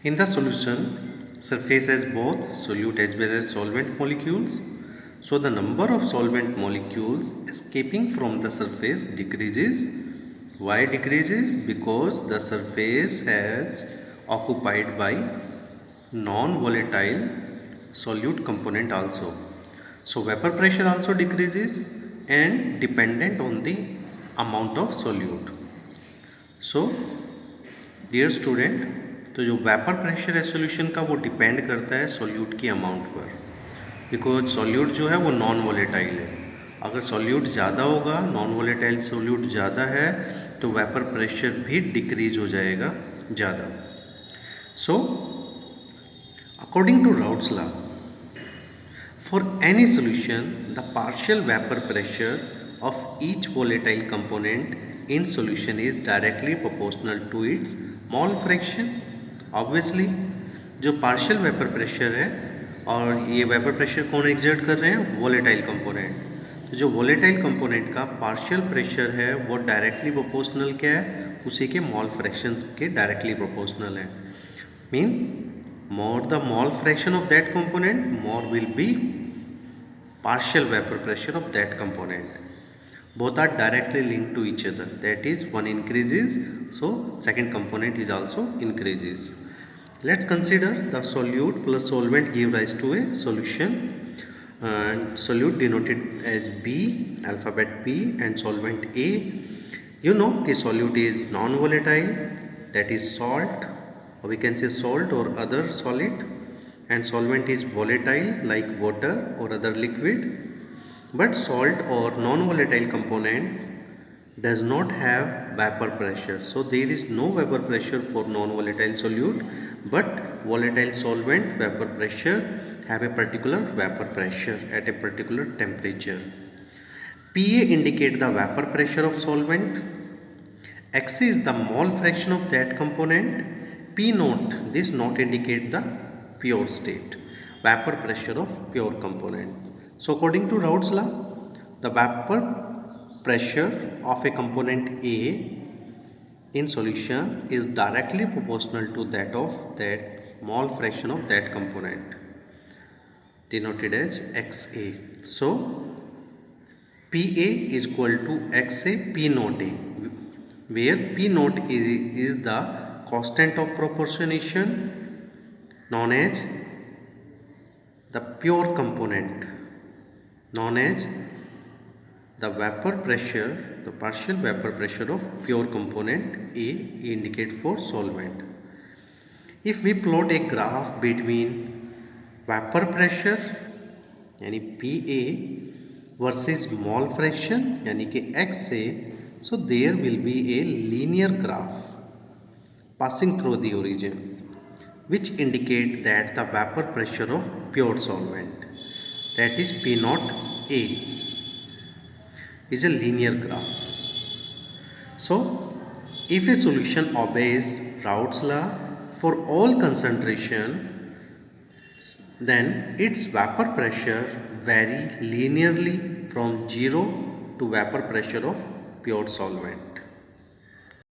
In the solution, surface has both solute as well as solvent molecules. So the number of solvent molecules escaping from the surface decreases. Why decreases? Because the surface has occupied by non-volatile solute component also. So vapor pressure also decreases and dependent on the amount of solute. So dear student, तो जो vapour pressure है solution का वो depend करता है solute की amount पर, because solute जो है वो नॉन वोलेटाइल है. अगर सॉल्यूट ज़्यादा होगा, नॉन वोलेटाइल सॉल्यूट ज़्यादा है, तो वेपर प्रेशर भी डिक्रीज हो जाएगा ज़्यादा. So according to Raoult's law, for any solution, the partial vapor pressure of each volatile component in solution is directly proportional to its mole fraction. Obviously, जो partial vapor pressure है, और ये vapor pressure कौन exert कर रहे हैं? Volatile component. तो जो volatile component का partial pressure है वो directly proportional क्या है? उसी के mole fractions के directly proportional है. Mean more the mole fraction of that component, more will be partial vapor pressure of that component. Both are directly linked to each other. That is, one increases, so second component is also increases. Let's consider the solute plus solvent give rise to a solution. And solute denoted as B, alphabet B, and solvent A. You know that solute is non-volatile, that is salt, or we can say salt or other solid, and solvent is volatile like water or other liquid. But salt or non-volatile component does not have vapor pressure, so there is no vapor pressure for non-volatile solute, but volatile solvent vapor pressure have a particular vapor pressure at a particular temperature. PA indicate the vapor pressure of solvent. X is the mole fraction of that component. P note, this note indicate the pure state, vapor pressure of pure component. So according to Raoult's law, the vapor pressure of a component A in solution is directly proportional to that of that mole fraction of that component, denoted as XA. So PA is equal to XA P naught A, where P naught is the constant of proportionation known as the pure component, known as the vapor pressure, the partial vapor pressure of pure component A indicate for solvent. If we plot a graph between vapor pressure यानी PA versus mole fraction यानी कि XA, so there will be a linear graph passing through the origin, which indicate that the vapor pressure of pure solvent, that is P naught A, is a linear graph. So if a solution obeys Raoult's law for all concentration, then its vapor pressure vary linearly from 0 to vapor pressure of pure solvent.